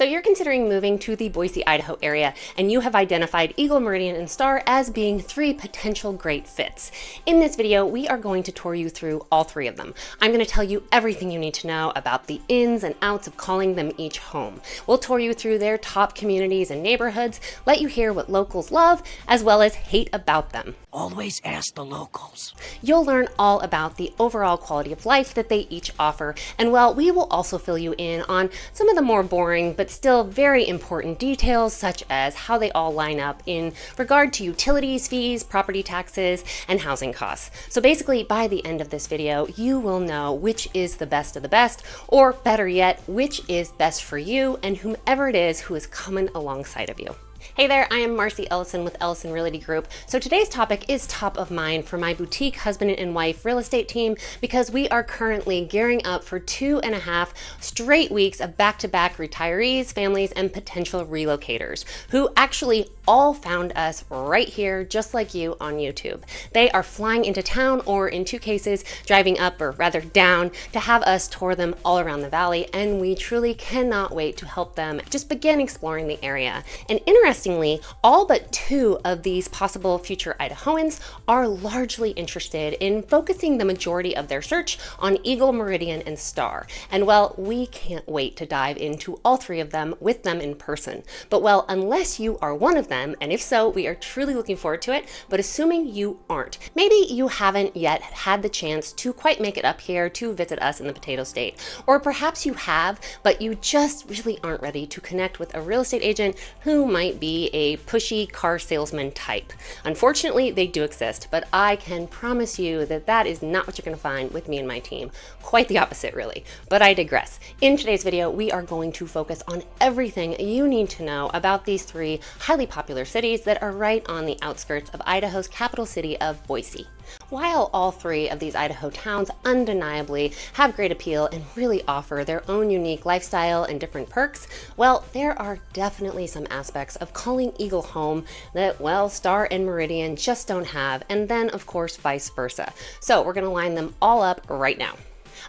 So you're considering moving to the Boise, Idaho area, and you have identified Eagle, Meridian, and Star as being 3 potential great fits. In this video, we are going to tour you through all 3 of them. I'm going to tell you everything you need to know about the ins and outs of calling them each home. We'll tour you through their top communities and neighborhoods, let you hear what locals love, as well as hate about them. Always ask the locals. You'll learn all about the overall quality of life that they each offer, and well, we will also fill you in on some of the more boring but still very important details, such as how they all line up in regard to utilities, fees, property taxes, and housing costs. So basically, by the end of this video, you will know which is the best of the best, or better yet, which is best for you and whomever it is who is coming alongside of you. Hey there, I am Marcy Ellison with Ellison Realty Group. So today's topic is top of mind for my boutique husband and wife real estate team because we are currently gearing up for 2.5 straight weeks of back-to-back retirees, families, and potential relocators who actually all found us right here, just like you on YouTube. They are flying into town, or in 2 cases, driving up or rather down to have us tour them all around the valley, and we truly cannot wait to help them just begin exploring the area. And interestingly, all but 2 of these possible future Idahoans are largely interested in focusing the majority of their search on Eagle, Meridian, and Star. And well, we can't wait to dive into all 3 of them with them in person. But well, unless you are one of them, and if so, we are truly looking forward to it, but assuming you aren't, maybe you haven't yet had the chance to quite make it up here to visit us in the Potato State, or perhaps you have, but you just really aren't ready to connect with a real estate agent who might be a pushy car salesman type. Unfortunately, they do exist, but I can promise you that that is not what you're going to find with me and my team. Quite the opposite, really. But I digress. In today's video, we are going to focus on everything you need to know about these 3 highly popular cities that are right on the outskirts of Idaho's capital city of Boise. While all 3 of these Idaho towns undeniably have great appeal and really offer their own unique lifestyle and different perks, well, there are definitely some aspects of calling Eagle home that, well, Star and Meridian just don't have, and then, of course, vice versa. So we're going to line them all up right now.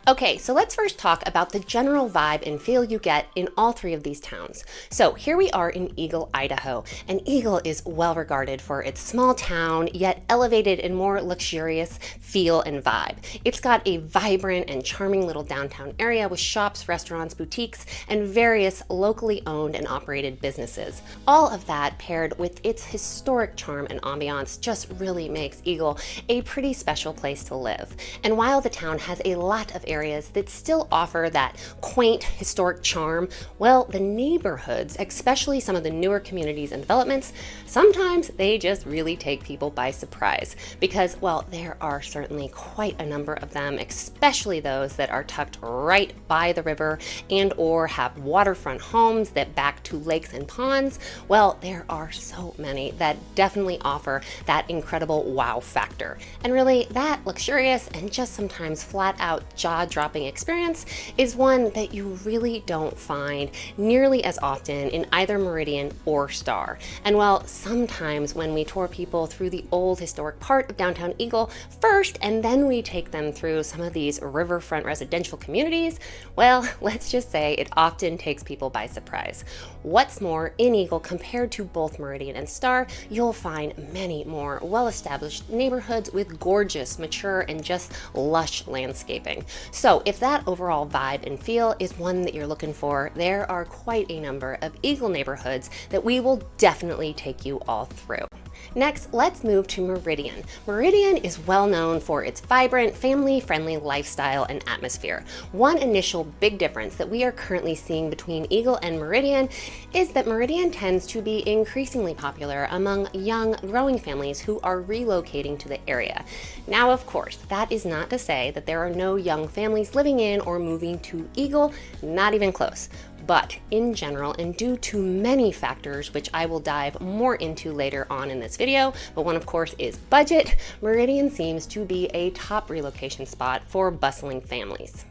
Okay, so let's first talk about the general vibe and feel you get in all 3 of these towns. So here we are in Eagle, Idaho, and Eagle is well regarded for its small town, yet elevated and more luxurious feel and vibe. It's got a vibrant and charming little downtown area with shops, restaurants, boutiques, and various locally owned and operated businesses. All of that paired with its historic charm and ambiance just really makes Eagle a pretty special place to live. And while the town has a lot of areas that still offer that quaint historic charm, well, the neighborhoods, especially some of the newer communities and developments, sometimes they just really take people by surprise because, well, there are certainly quite a number of them, especially those that are tucked right by the river and or have waterfront homes that back to lakes and ponds. Well, there are so many that definitely offer that incredible wow factor. And really, that luxurious and just sometimes flat out jaw-dropping experience is one that you really don't find nearly as often in either Meridian or Star. And while sometimes when we tour people through the old historic part of downtown Eagle first, and then we take them through some of these riverfront residential communities, well, let's just say it often takes people by surprise. What's more, in Eagle, compared to both Meridian and Star, you'll find many more well-established neighborhoods with gorgeous, mature, and just lush landscaping. So if that overall vibe and feel is one that you're looking for, there are quite a number of Eagle neighborhoods that we will definitely take you all through. Next, let's move to Meridian. Meridian is well known for its vibrant, family-friendly lifestyle and atmosphere. One initial big difference that we are currently seeing between Eagle and Meridian is that Meridian tends to be increasingly popular among young, growing families who are relocating to the area. Now, of course, that is not to say that there are no young families living in or moving to Eagle, not even close. But in general, and due to many factors, which I will dive more into later on in this video, but one of course is budget, Meridian seems to be a top relocation spot for bustling families.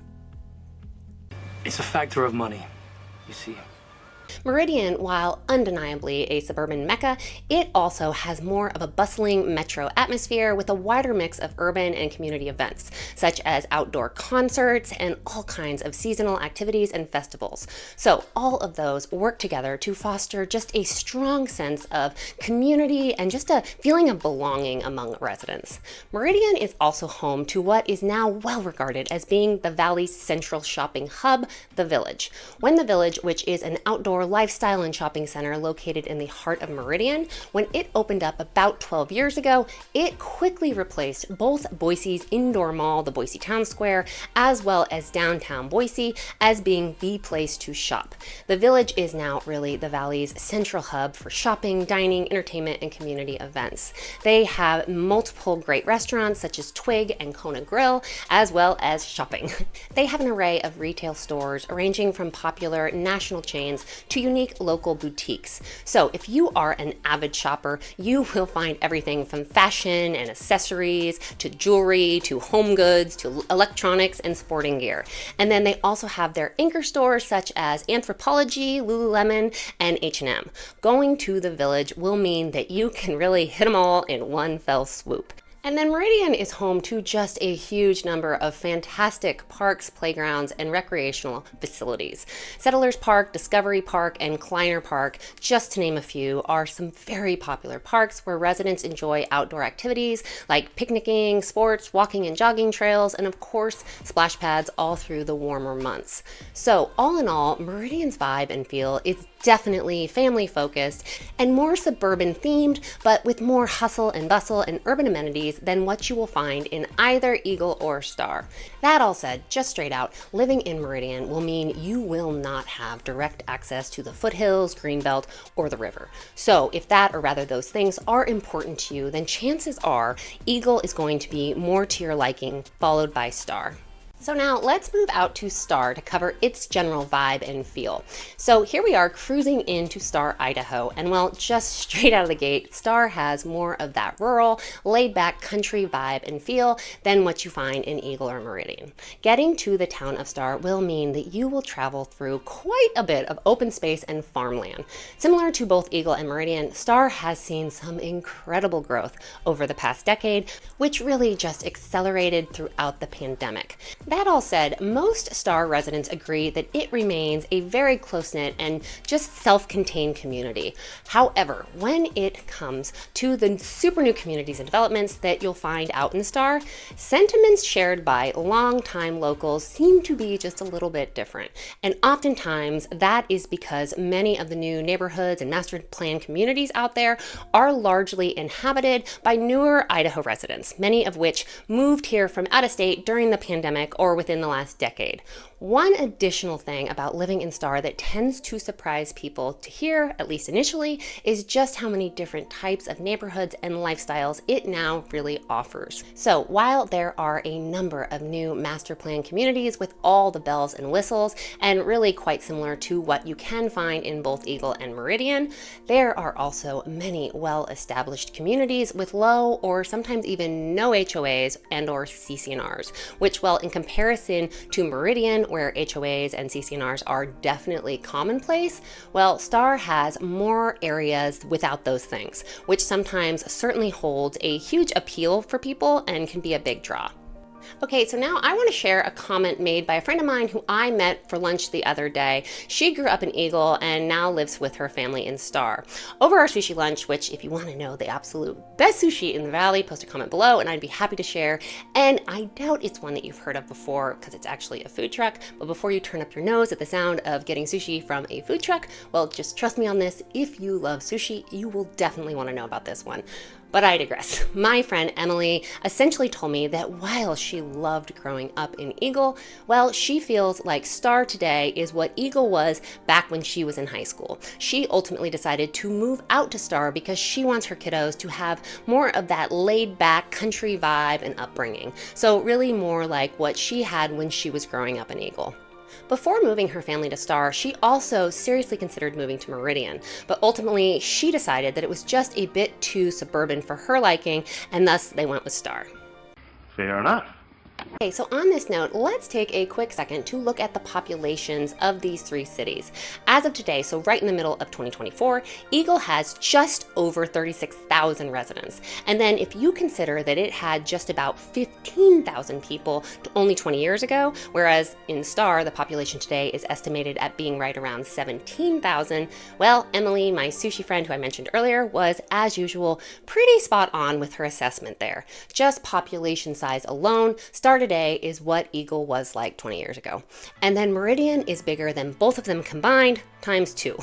It's a factor of money, you see. Meridian, while undeniably a suburban mecca, it also has more of a bustling metro atmosphere with a wider mix of urban and community events, such as outdoor concerts and all kinds of seasonal activities and festivals. So all of those work together to foster just a strong sense of community and just a feeling of belonging among residents. Meridian is also home to what is now well regarded as being the Valley's central shopping hub, the Village. When the Village, which is an outdoor lifestyle and shopping center located in the heart of Meridian, when it opened up about 12 years ago, it quickly replaced both Boise's indoor mall, the Boise Town Square, as well as downtown Boise, as being the place to shop. The Village is now really the Valley's central hub for shopping, dining, entertainment, and community events. They have multiple great restaurants such as Twig and Kona Grill, as well as shopping. They have an array of retail stores ranging from popular national chains to unique local boutiques. So if you are an avid shopper, you will find everything from fashion and accessories to jewelry to home goods to electronics and sporting gear. And then they also have their anchor stores such as Anthropologie, Lululemon, and H&M. Going to the Village will mean that you can really hit them all in one fell swoop. And then Meridian is home to just a huge number of fantastic parks, playgrounds, and recreational facilities. Settlers Park, Discovery Park, and Kleiner Park, just to name a few, are some very popular parks where residents enjoy outdoor activities like picnicking, sports, walking and jogging trails, and of course, splash pads all through the warmer months. So all in all, Meridian's vibe and feel is definitely family focused and more suburban themed, but with more hustle and bustle and urban amenities than what you will find in either Eagle or Star. That all said, just straight out, living in Meridian will mean you will not have direct access to the foothills, Greenbelt, or the river. So if that, or rather those things, are important to you, then chances are Eagle is going to be more to your liking, followed by Star. So now let's move out to Star to cover its general vibe and feel. So here we are cruising into Star, Idaho, and well, just straight out of the gate, Star has more of that rural, laid-back country vibe and feel than what you find in Eagle or Meridian. Getting to the town of Star will mean that you will travel through quite a bit of open space and farmland. Similar to both Eagle and Meridian, Star has seen some incredible growth over the past decade, which really just accelerated throughout the pandemic. That all said, most Star residents agree that it remains a very close-knit and just self-contained community. However, when it comes to the super new communities and developments that you'll find out in Star, sentiments shared by longtime locals seem to be just a little bit different. And oftentimes that is because many of the new neighborhoods and master plan communities out there are largely inhabited by newer Idaho residents, many of which moved here from out of state during the pandemic or within the last decade. One additional thing about living in Star that tends to surprise people to hear, at least initially, is just how many different types of neighborhoods and lifestyles it now really offers. So while there are a number of new master plan communities with all the bells and whistles, and really quite similar to what you can find in both Eagle and Meridian, there are also many well-established communities with low or sometimes even no HOAs and or CC&Rs, which, well, in comparison to Meridian, where HOAs and CC&Rs are definitely commonplace, well, Star has more areas without those things, which sometimes certainly holds a huge appeal for people and can be a big draw. Okay, so now I want to share a comment made by a friend of mine who I met for lunch the other day. She grew up in Eagle and now lives with her family in Star. Over our sushi lunch, which if you want to know the absolute best sushi in the valley, post a comment below and I'd be happy to share. And I doubt it's one that you've heard of before because it's actually a food truck. But before you turn up your nose at the sound of getting sushi from a food truck, well, just trust me on this. If you love sushi, you will definitely want to know about this one. But I digress. My friend Emily essentially told me that while she loved growing up in Eagle, well, she feels like Star today is what Eagle was back when she was in high school. She ultimately decided to move out to Star because she wants her kiddos to have more of that laid-back country vibe and upbringing. So really more like what she had when she was growing up in Eagle. Before moving her family to Star, she also seriously considered moving to Meridian, but ultimately she decided that it was just a bit too suburban for her liking, and thus they went with Star. Fair enough. Okay, so on this note, let's take a quick second to look at the populations of these three cities. As of today, so right in the middle of 2024, Eagle has just over 36,000 residents. And then if you consider that it had just about 15,000 people only 20 years ago, whereas in Star, the population today is estimated at being right around 17,000, well, Emily, my sushi friend who I mentioned earlier, was, as usual, pretty spot on with her assessment there. Just population size alone, Star today is what Eagle was like 20 years ago. And then Meridian is bigger than both of them combined times 2,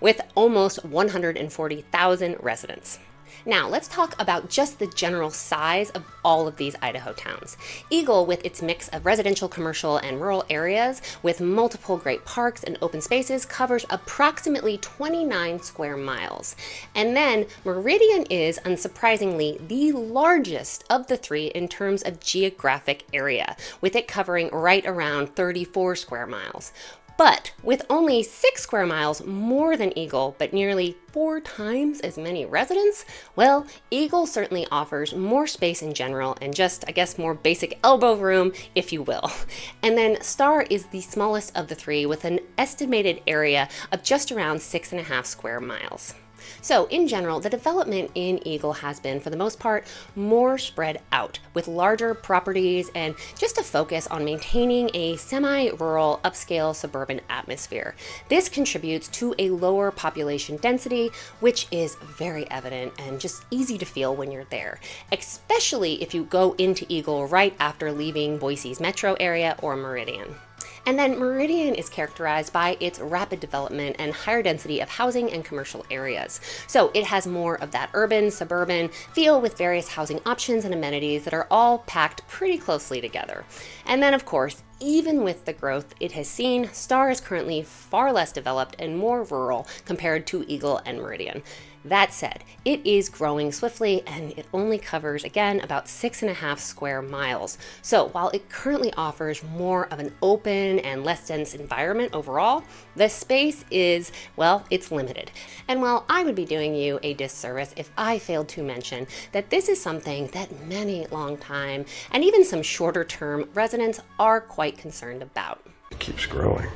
with almost 140,000 residents. Now, let's talk about just the general size of all of these Idaho towns. Eagle, with its mix of residential, commercial, and rural areas, with multiple great parks and open spaces, covers approximately 29 square miles. And then Meridian is, unsurprisingly, the largest of the three in terms of geographic area, with it covering right around 34 square miles. But with only 6 square miles more than Eagle, but nearly 4 times as many residents, well, Eagle certainly offers more space in general and just, I guess, more basic elbow room, if you will. And then Star is the smallest of the three with an estimated area of just around 6.5 square miles. So in general, the development in Eagle has been, for the most part, more spread out, with larger properties and just a focus on maintaining a semi-rural, upscale suburban atmosphere. This contributes to a lower population density, which is very evident and just easy to feel when you're there, especially if you go into Eagle right after leaving Boise's metro area or Meridian. And then Meridian is characterized by its rapid development and higher density of housing and commercial areas. So it has more of that urban, suburban feel with various housing options and amenities that are all packed pretty closely together. And then, of course, even with the growth it has seen, Star is currently far less developed and more rural compared to Eagle and Meridian. That said, it is growing swiftly and it only covers, again, about 6.5 square miles. So while it currently offers more of an open and less dense environment overall, the space is, well, it's limited. And while I would be doing you a disservice if I failed to mention that this is something that many long-time and even some shorter-term residents are quite concerned about. It keeps growing.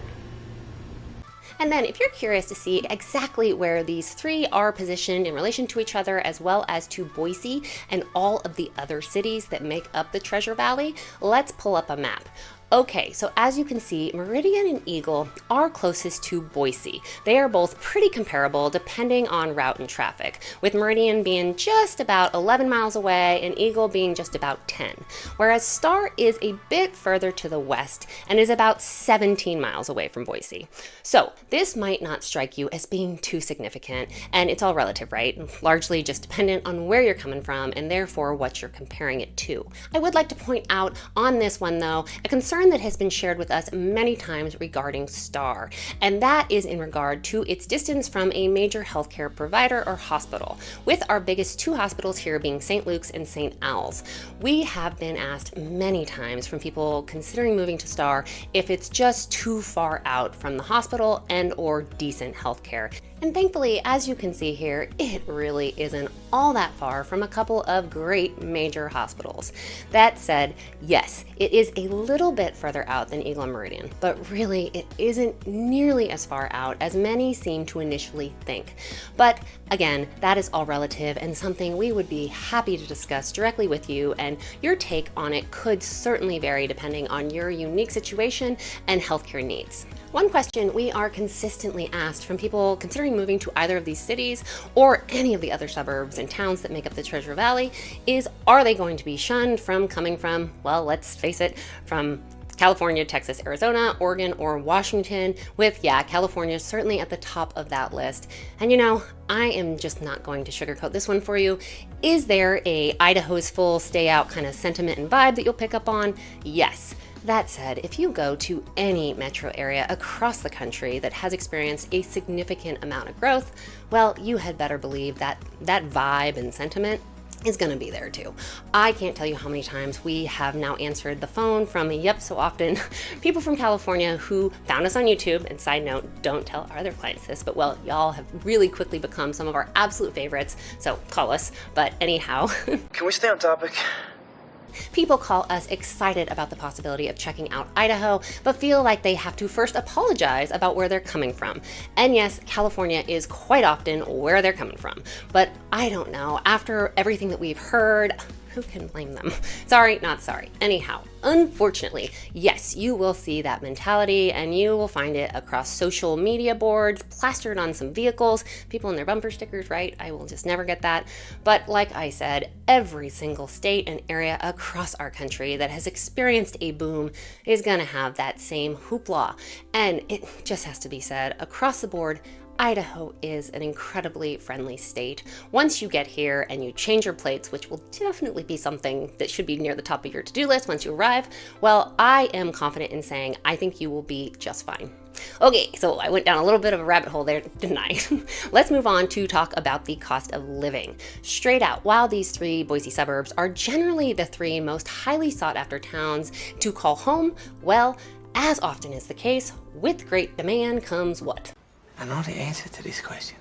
And then if you're curious to see exactly where these three are positioned in relation to each other, as well as to Boise and all of the other cities that make up the Treasure Valley, let's pull up a map. Okay, so as you can see, Meridian and Eagle are closest to Boise. They are both pretty comparable depending on route and traffic, with Meridian being just about 11 miles away and Eagle being just about 10, whereas Star is a bit further to the west and is about 17 miles away from Boise. So this might not strike you as being too significant, and it's all relative, right? Largely just dependent on where you're coming from and therefore what you're comparing it to. I would like to point out on this one though, a concern that has been shared with us many times regarding Star, and that is in regard to its distance from a major healthcare provider or hospital, with our biggest 2 hospitals here being St. Luke's and St. Al's. We have been asked many times from people considering moving to Star if it's just too far out from the hospital and or decent healthcare. And thankfully, as you can see here, it really isn't all that far from a couple of great major hospitals. That said, yes, it is a little bit further out than Eagle and Meridian, but really it isn't nearly as far out as many seem to initially think. But again, that is all relative and something we would be happy to discuss directly with you, and your take on it could certainly vary depending on your unique situation and healthcare needs. One question we are consistently asked from people considering moving to either of these cities or any of the other suburbs and towns that make up the Treasure Valley is, are they going to be shunned from coming from, well, let's face it, from California, Texas, Arizona, Oregon, or Washington, with, yeah, California certainly at the top of that list. And you know, I am just not going to sugarcoat this one for you. Is there a Idaho's full stay out kind of sentiment and vibe that you'll pick up on? Yes. That said, if you go to any metro area across the country that has experienced a significant amount of growth, well, you had better believe that that vibe and sentiment is going to be there too. I can't tell you how many times we have now answered the phone from, yep, so often, people from California who found us on YouTube. And side note, don't tell our other clients this, but well, y'all have really quickly become some of our absolute favorites, so call us. But anyhow. Can we stay on topic? People call us excited about the possibility of checking out Idaho, but feel like they have to first apologize about where they're coming from. And yes, California is quite often where they're coming from. But I don't know, after everything that we've heard, who can blame them? Sorry, not sorry. Anyhow, unfortunately, yes, you will see that mentality and you will find it across social media boards, plastered on some vehicles, people in their bumper stickers, right? I will just never get that. But like I said, every single state and area across our country that has experienced a boom is gonna have that same hoopla. And it just has to be said, across the board, Idaho is an incredibly friendly state. Once you get here and you change your plates, which will definitely be something that should be near the top of your to-do list once you arrive, well, I am confident in saying I think you will be just fine. Okay, so I went down a little bit of a rabbit hole there, didn't I? Let's move on to talk about the cost of living. Straight out, while these three Boise suburbs are generally the three most highly sought after towns to call home, well, as often is the case, with great demand comes what? I know the answer to this question.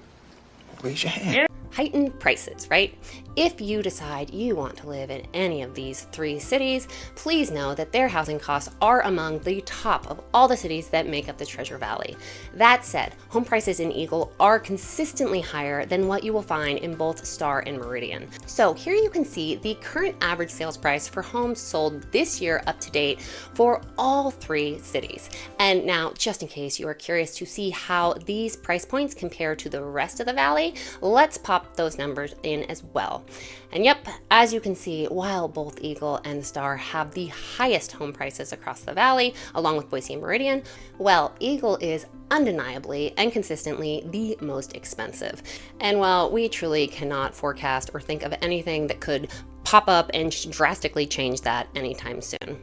Raise your hand. Heightened prices, right? If you decide you want to live in any of these three cities, please know that their housing costs are among the top of all the cities that make up the Treasure Valley. That said, home prices in Eagle are consistently higher than what you will find in both Star and Meridian. So here you can see the current average sales price for homes sold this year up to date for all three cities. And now, just in case you are curious to see how these price points compare to the rest of the valley, let's pop those numbers in as well. And yep, as you can see, while both Eagle and Star have the highest home prices across the valley, along with Boise and Meridian, well, Eagle is undeniably and consistently the most expensive. And while we truly cannot forecast or think of anything that could pop up and drastically change that anytime soon.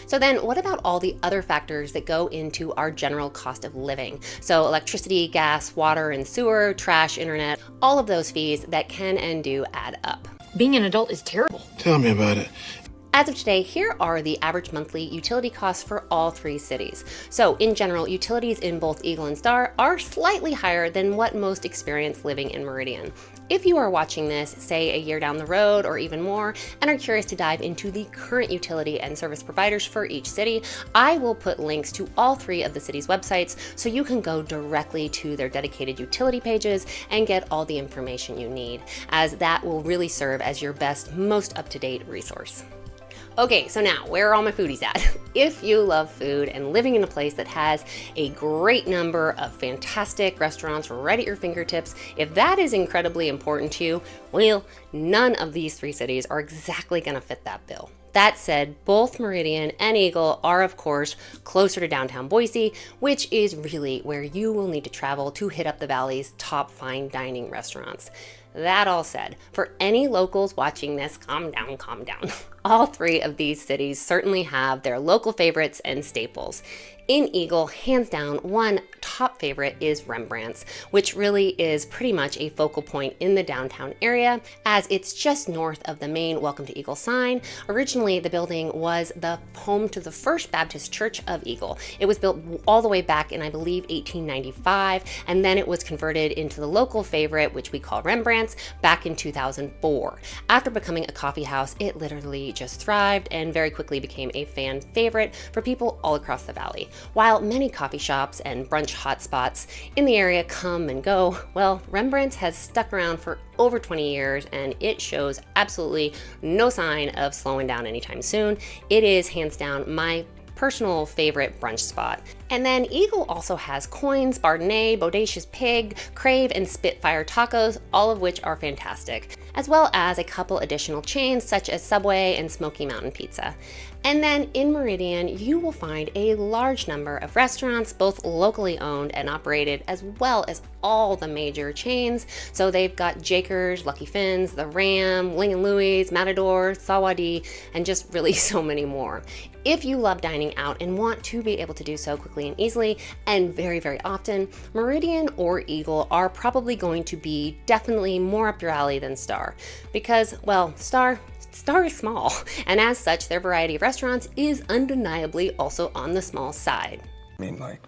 So then what about all the other factors that go into our general cost of living? So electricity, gas, water and sewer, trash, internet, all of those fees that can and do add up. Being an adult is terrible. Tell me about it. As of today, here are the average monthly utility costs for all three cities. So in general, utilities in both Eagle and Star are slightly higher than what most experience living in Meridian. If you are watching this, say a year down the road or even more, and are curious to dive into the current utility and service providers for each city, I will put links to all three of the cities' websites so you can go directly to their dedicated utility pages and get all the information you need, as that will really serve as your best, most up-to-date resource. Okay, so now, where are all my foodies at? If you love food and living in a place that has a great number of fantastic restaurants right at your fingertips, if that is incredibly important to you, well, none of these three cities are exactly gonna fit that bill. That said, both Meridian and Eagle are, of course, closer to downtown Boise, which is really where you will need to travel to hit up the valley's top fine dining restaurants. That all said, for any locals watching this, calm down, calm down. All three of these cities certainly have their local favorites and staples. In Eagle, hands down, one top favorite is Rembrandt's, which really is pretty much a focal point in the downtown area, as it's just north of the main Welcome to Eagle sign. Originally, the building was the home to the First Baptist Church of Eagle. It was built all the way back in, I believe, 1895, and then it was converted into the local favorite, which we call Rembrandt's, back in 2004. After becoming a coffee house, it literally just thrived and very quickly became a fan favorite for people all across the valley. While many coffee shops and brunch hotspots in the area come and go, well, Rembrandt's has stuck around for over 20 years and it shows absolutely no sign of slowing down anytime soon. It is hands down my personal favorite brunch spot. And then Eagle also has Coins, Bardenay, Bodacious Pig, Crave, and Spitfire tacos, all of which are fantastic, as well as a couple additional chains such as Subway and Smoky Mountain Pizza. And then in Meridian, you will find a large number of restaurants, both locally owned and operated, as well as all the major chains. So they've got Jakers, Lucky Finn's, The Ram, Ling & Louie's, Matador, Sawadi, and just really so many more. If you love dining out and want to be able to do so quickly and easily, and very, very often, Meridian or Eagle are probably going to be definitely more up your alley than Star. Because, well, Star is small, and as such, their variety of restaurants is undeniably also on the small side. I mean, like,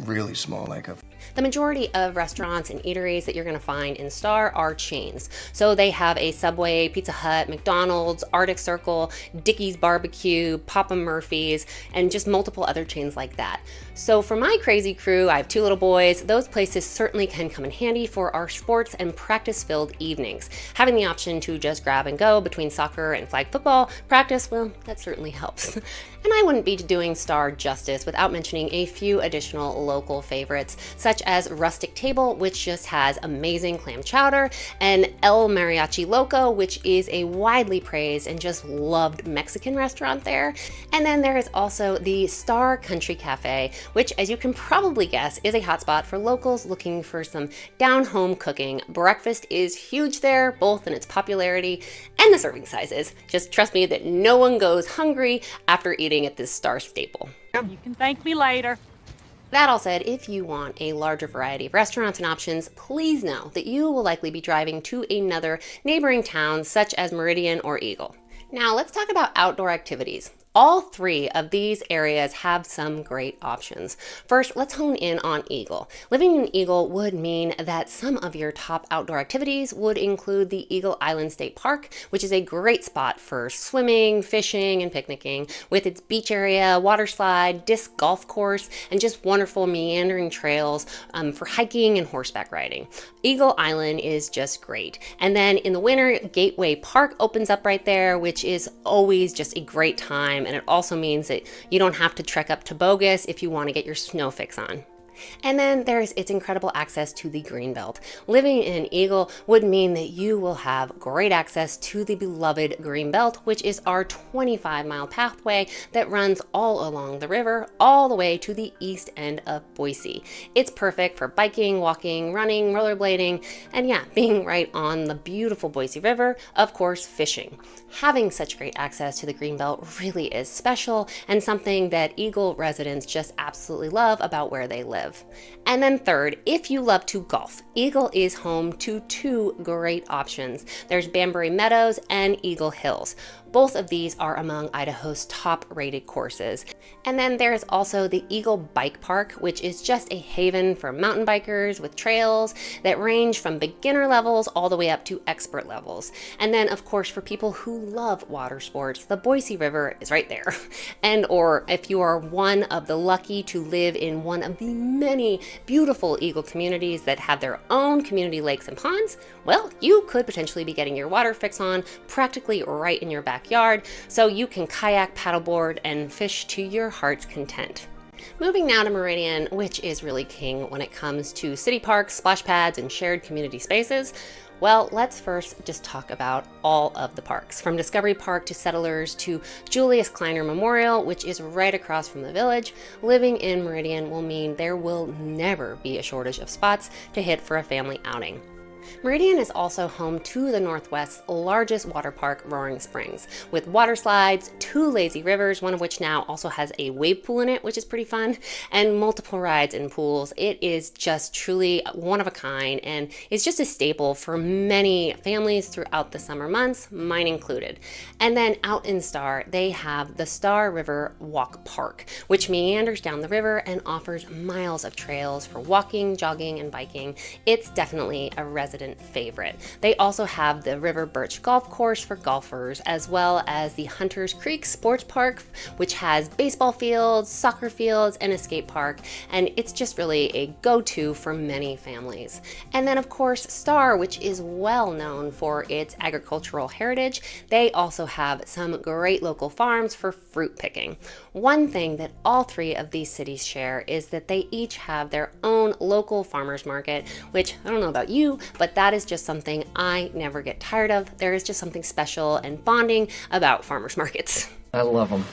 really small, like a... The majority of restaurants and eateries that you're going to find in Star are chains. So they have a Subway, Pizza Hut, McDonald's, Arctic Circle, Dickey's Barbecue, Papa Murphy's, and just multiple other chains like that. So for my crazy crew, I have 2 little boys, those places certainly can come in handy for our sports and practice-filled evenings. Having the option to just grab and go between soccer and flag football practice, well, that certainly helps. And I wouldn't be doing Star justice without mentioning a few additional local favorites, such as Rustic Table, which just has amazing clam chowder, and El Mariachi Loco, which is a widely praised and just loved Mexican restaurant there. And then there is also the Star Country Cafe, which, as you can probably guess, is a hotspot for locals looking for some down-home cooking. Breakfast is huge there, both in its popularity and the serving sizes. Just trust me that no one goes hungry after eating at this Star staple. You can thank me later. That all said, if you want a larger variety of restaurants and options, please know that you will likely be driving to another neighboring town such as Meridian or Eagle. Now let's talk about outdoor activities. All 3 of these areas have some great options. First, let's hone in on Eagle. Living in Eagle would mean that some of your top outdoor activities would include the Eagle Island State Park, which is a great spot for swimming, fishing, and picnicking, with its beach area, water slide, disc golf course, and just wonderful meandering trails for hiking and horseback riding. Eagle Island is just great. And then in the winter, Gateway Park opens up right there, which is always just a great time. And it also means that you don't have to trek up to Bogus if you want to get your snow fix on. And then there's its incredible access to the Greenbelt. Living in Eagle would mean that you will have great access to the beloved Greenbelt, which is our 25-mile pathway that runs all along the river, all the way to the east end of Boise. It's perfect for biking, walking, running, rollerblading, and yeah, being right on the beautiful Boise River, of course, fishing. Having such great access to the Greenbelt really is special and something that Eagle residents just absolutely love about where they live. And then third, if you love to golf, Eagle is home to 2 great options. There's Banbury Meadows and Eagle Hills. Both of these are among Idaho's top-rated courses. And then there's also the Eagle Bike Park, which is just a haven for mountain bikers with trails that range from beginner levels all the way up to expert levels. And then, of course, for people who love water sports, the Boise River is right there. And or if you are one of the lucky to live in one of the many beautiful Eagle communities that have their own community lakes and ponds, well, you could potentially be getting your water fix on practically right in your backyard, so you can kayak, paddleboard, and fish to your heart's content. Moving now to Meridian, which is really king when it comes to city parks, splash pads, and shared community spaces. Well, let's first just talk about all of the parks, from Discovery Park to Settlers to Julius Kleiner Memorial, which is right across from the village. Living in Meridian will mean there will never be a shortage of spots to hit for a family outing. Meridian is also home to the Northwest's largest water park, Roaring Springs, with water slides, 2 lazy rivers, one of which now also has a wave pool in it, which is pretty fun, and multiple rides and pools. It is just truly one of a kind and is just a staple for many families throughout the summer months, mine included. And then out in Star, they have the Star River Walk Park, which meanders down the river and offers miles of trails for walking, jogging, and biking. It's definitely a resident favorite. They also have the River Birch Golf Course for golfers, as well as the Hunters Creek Sports Park, which has baseball fields, soccer fields, and a skate park, and it's just really a go-to for many families. And then of course Star, which is well known for its agricultural heritage, they also have some great local farms for fruit picking. One thing that all 3 of these cities share is that they each have their own local farmers market, which I don't know about you, but that is just something I never get tired of. There is just something special and bonding about farmers markets. I love them.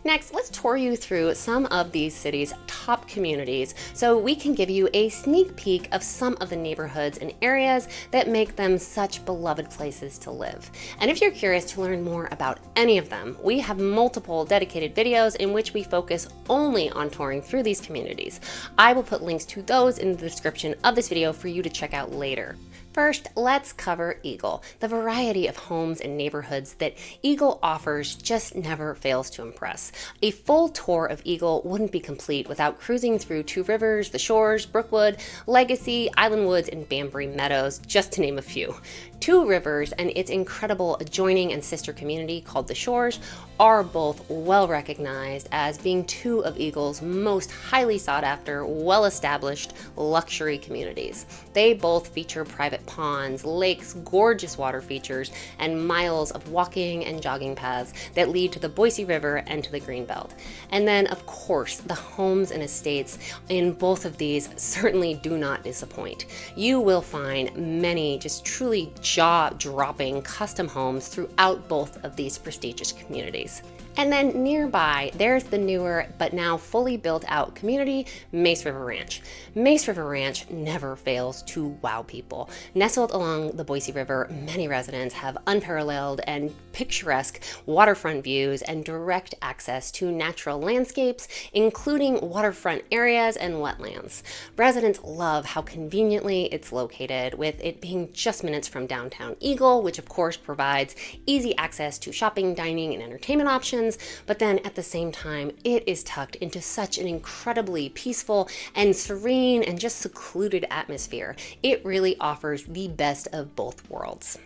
Next, let's tour you through some of these cities' top communities so we can give you a sneak peek of some of the neighborhoods and areas that make them such beloved places to live. And if you're curious to learn more about any of them, we have multiple dedicated videos in which we focus only on touring through these communities. I will put links to those in the description of this video for you to check out later. First, let's cover Eagle. The variety of homes and neighborhoods that Eagle offers just never fails to impress. A full tour of Eagle wouldn't be complete without cruising through Two Rivers, The Shores, Brookwood, Legacy, Island Woods, and Banbury Meadows, just to name a few. Two Rivers and its incredible adjoining and sister community called The Shores are both well recognized as being two of Eagle's most highly sought after, well-established luxury communities. They both feature private ponds, lakes, gorgeous water features, and miles of walking and jogging paths that lead to the Boise River and to the Greenbelt. And then, of course, the homes and estates in both of these certainly do not disappoint. You will find many just truly jaw-dropping custom homes throughout both of these prestigious communities. And then nearby, there's the newer but now fully built out community, Mace River Ranch. Mace River Ranch never fails to wow people. Nestled along the Boise River, many residents have unparalleled and picturesque waterfront views and direct access to natural landscapes, including waterfront areas and wetlands. Residents love how conveniently it's located, with it being just minutes from downtown Eagle, which of course provides easy access to shopping, dining, and entertainment options. But then at the same time, it is tucked into such an incredibly peaceful and serene and just secluded atmosphere. It really offers the best of both worlds.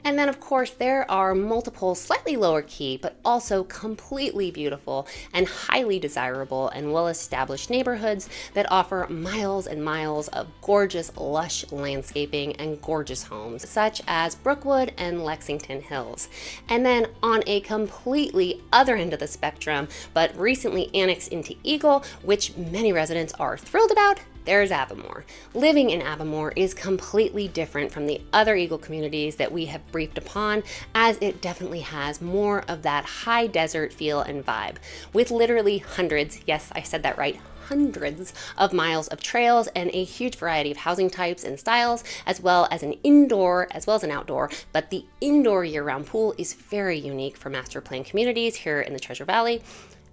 And then, of course, there are multiple slightly lower key, but also completely beautiful and highly desirable and well-established neighborhoods that offer miles and miles of gorgeous, lush landscaping and gorgeous homes, such as Brookwood and Lexington Hills. And then on a completely other end of the spectrum, but recently annexed into Eagle, which many residents are thrilled about, there's Avamore. Living in Avamore is completely different from the other Eagle communities that we have briefed upon, as it definitely has more of that high desert feel and vibe, with literally hundreds, yes, I said that right, hundreds of miles of trails and a huge variety of housing types and styles, as well as an indoor as well as an outdoor. But the indoor year-round pool is very unique for master plan communities here in the Treasure Valley.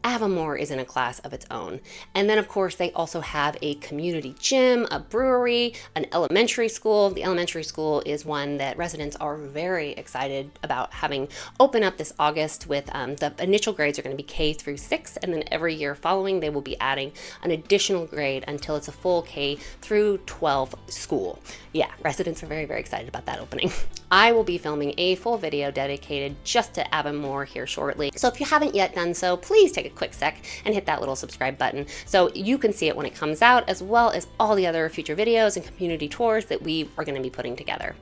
Avamore is in a class of its own. And then, of course, they also have a community gym, a brewery, an elementary school. The elementary school is one that residents are very excited about having open up this August, with the initial grades are going to be K through 6, and then every year following they will be adding an additional grade until it's a full K through 12 school. Yeah, residents are very, very excited about that opening. I will be filming a full video dedicated just to Avamore here shortly. So if you haven't yet done so, please take a quick sec and hit that little subscribe button so you can see it when it comes out, as well as all the other future videos and community tours that we are going to be putting together.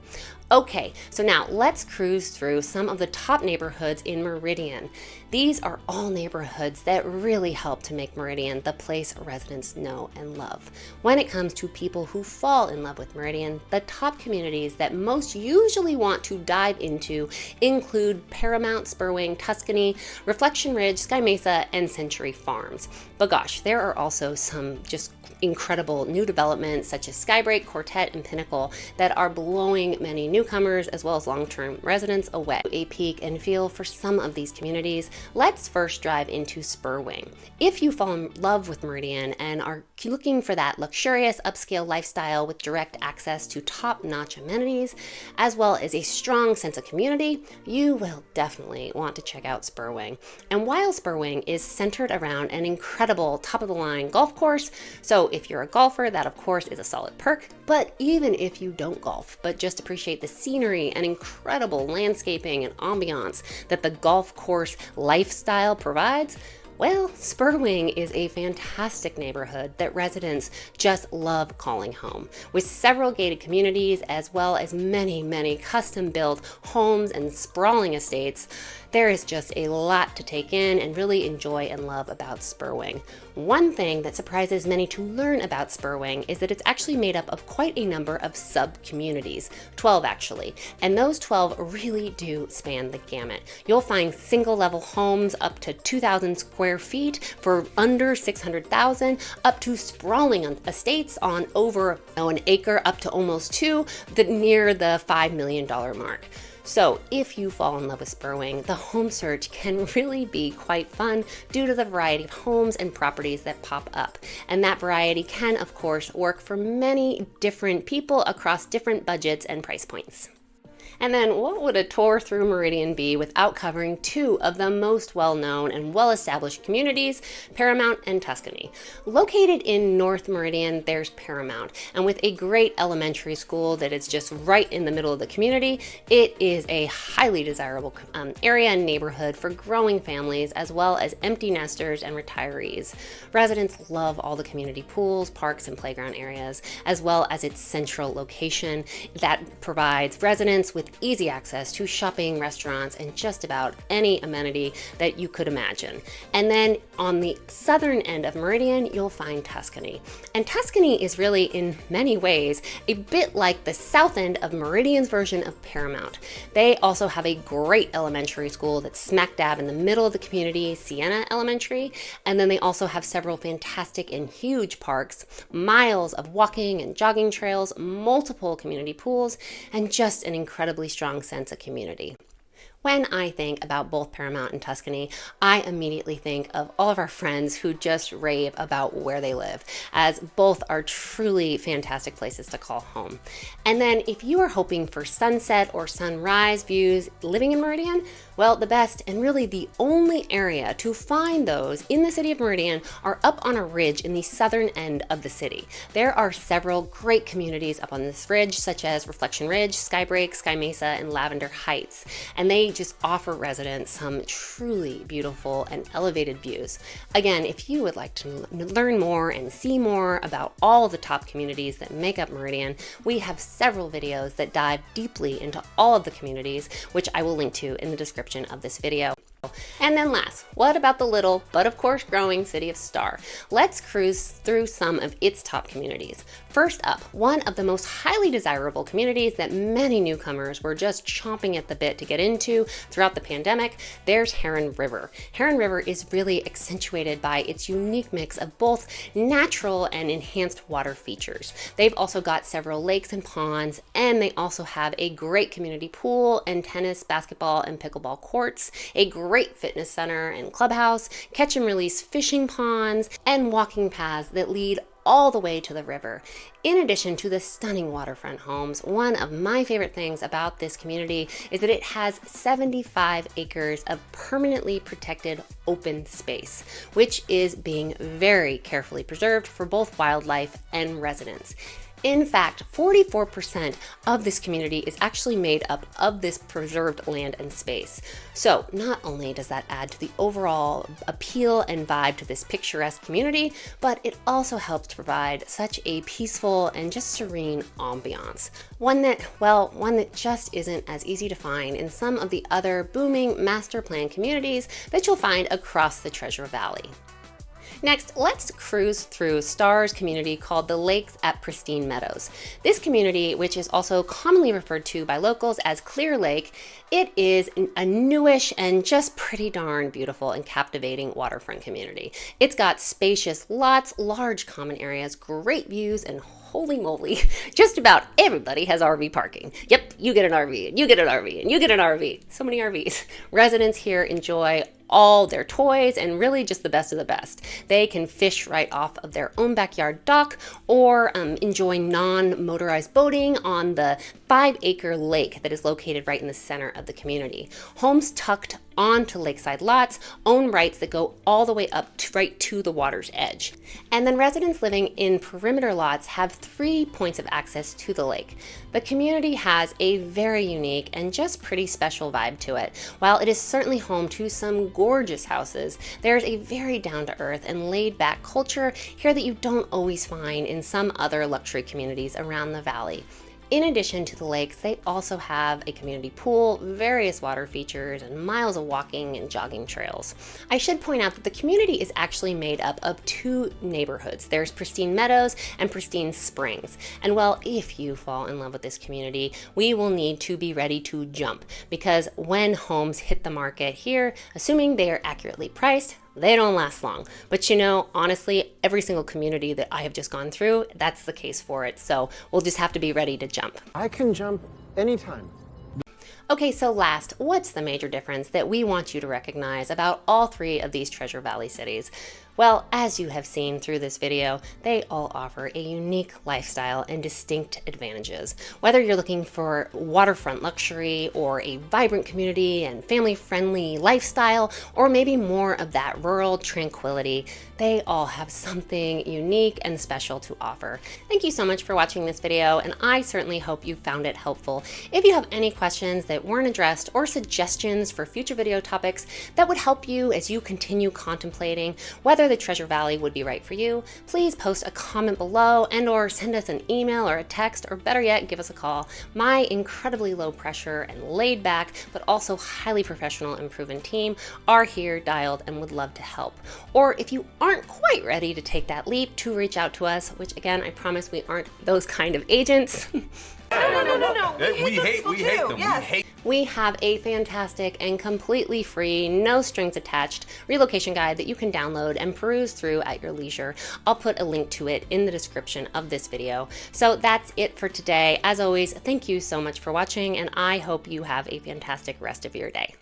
Okay, so now let's cruise through some of the top neighborhoods in Meridian. These are all neighborhoods that really help to make Meridian the place residents know and love. When it comes to people who fall in love with Meridian, the top communities that most usually want to dive into include Paramount, Spurwing, Tuscany, Reflection Ridge, Sky Mesa, and Century Farms. But gosh, there are also some just incredible new developments such as Skybreak, Quartet, and Pinnacle that are blowing many newcomers as well as long-term residents away. A peek and feel for some of these communities, let's first drive into Spurwing. If you fall in love with Meridian and are looking for that luxurious upscale lifestyle with direct access to top-notch amenities, as well as a strong sense of community, you will definitely want to check out Spurwing. And while Spurwing is centered around an incredible top-of-the-line golf course, so if you're a golfer, that of course is a solid perk. But even if you don't golf, but just appreciate the scenery and incredible landscaping and ambiance that the golf course lifestyle provides, well, Spurwing is a fantastic neighborhood that residents just love calling home, with several gated communities as well as many, many custom-built homes and sprawling estates. There is just a lot to take in and really enjoy and love about Spurwing. One thing that surprises many to learn about Spurwing is that it's actually made up of quite a number of sub-communities, 12 actually, and those 12 really do span the gamut. You'll find single-level homes up to 2,000 square feet for under 600,000, up to sprawling estates on over an acre up to almost 2, near the $5 million mark. So if you fall in love with spur wing, the home search can really be quite fun due to the variety of homes and properties that pop up. And that variety can, of course, work for many different people across different budgets and price points. And then what would a tour through Meridian be without covering two of the most well-known and well-established communities, Paramount and Tuscany? Located in North Meridian, there's Paramount, and with a great elementary school that is just right in the middle of the community, it is a highly desirable area and neighborhood for growing families as well as empty nesters and retirees. Residents love all the community pools, parks, and playground areas, as well as its central location that provides residents with easy access to shopping, restaurants, and just about any amenity that you could imagine. And then on the southern end of Meridian, you'll find Tuscany. And Tuscany is really, in many ways, a bit like the south end of Meridian's version of Paramount. They also have a great elementary school that's smack dab in the middle of the community, Siena Elementary. And then they also have several fantastic and huge parks, miles of walking and jogging trails, multiple community pools, and just an incredibly strong sense of community. When I think about both Paramount and Tuscany, I immediately think of all of our friends who just rave about where they live, as both are truly fantastic places to call home. And then if you are hoping for sunset or sunrise views living in Meridian, well, the best and really the only area to find those in the city of Meridian are up on a ridge in the southern end of the city. There are several great communities up on this ridge, such as Reflection Ridge, Skybreak, Sky Mesa, and Lavender Heights. And they just offer residents some truly beautiful and elevated views. Again, if you would like to learn more and see more about all the top communities that make up Meridian, we have several videos that dive deeply into all of the communities, which I will link to in the description of this video. And then last, what about the little, but of course growing city of Star? Let's cruise through some of its top communities. First up, one of the most highly desirable communities that many newcomers were just chomping at the bit to get into throughout the pandemic, there's Heron River. Heron River is really accentuated by its unique mix of both natural and enhanced water features. They've also got several lakes and ponds, and they also have a great community pool and tennis, basketball, and pickleball courts, a great fitness center and clubhouse, catch and release fishing ponds, and walking paths that lead all the way to the river. In addition to the stunning waterfront homes, one of my favorite things about this community is that it has 75 acres of permanently protected open space, which is being very carefully preserved for both wildlife and residents. In fact, 44% of this community is actually made up of this preserved land and space. So not only does that add to the overall appeal and vibe to this picturesque community, but it also helps to provide such a peaceful and just serene ambiance. One that just isn't as easy to find in some of the other booming master plan communities that you'll find across the Treasure Valley. Next, let's cruise through Star's community called the Lakes at Pristine Meadows. This community, which is also commonly referred to by locals as Clear Lake, it is a newish and just pretty darn beautiful and captivating waterfront community. It's got spacious lots, large common areas, great views, and holy moly, just about everybody has RV parking. Yep, you get an RV, and you get an RV, and you get an RV. So many RVs. Residents here enjoy all their toys and really just the best of the best. They can fish right off of their own backyard dock or enjoy non-motorized boating on the 5-acre lake that is located right in the center of the community. Homes tucked onto lakeside lots own rights that go all the way up right to the water's edge. And then residents living in perimeter lots have 3 points of access to the lake. The community has a very unique and just pretty special vibe to it. While it is certainly home to some gorgeous houses, there's a very down-to-earth and laid-back culture here that you don't always find in some other luxury communities around the valley. In addition to the lakes, they also have a community pool, various water features, and miles of walking and jogging trails. I should point out that the community is actually made up of 2 neighborhoods. There's Pristine Meadows and Pristine Springs. And well, if you fall in love with this community, we will need to be ready to jump, because when homes hit the market here, assuming they are accurately priced, they don't last long. But you know, honestly, every single community that I have just gone through, that's the case for it. So we'll just have to be ready to jump. I can jump anytime. Okay, so last, what's the major difference that we want you to recognize about all three of these Treasure Valley cities? Well, as you have seen through this video, they all offer a unique lifestyle and distinct advantages. Whether you're looking for waterfront luxury or a vibrant community and family-friendly lifestyle, or maybe more of that rural tranquility, they all have something unique and special to offer. Thank you so much for watching this video, and I certainly hope you found it helpful. If you have any questions that weren't addressed or suggestions for future video topics that would help you as you continue contemplating whether the Treasure Valley would be right for you, please post a comment below and/or send us an email or a text, or better yet, give us a call. My incredibly low pressure and laid back, but also highly professional and proven team are here dialed and would love to help. Or if you aren't quite ready to take that leap, to reach out to us, which again, I promise we aren't those kind of agents. No. We hate them. Yes. We have a fantastic and completely free, no strings attached relocation guide that you can download and peruse through at your leisure. I'll put a link to it in the description of this video. So that's it for today. As always, thank you so much for watching, and I hope you have a fantastic rest of your day.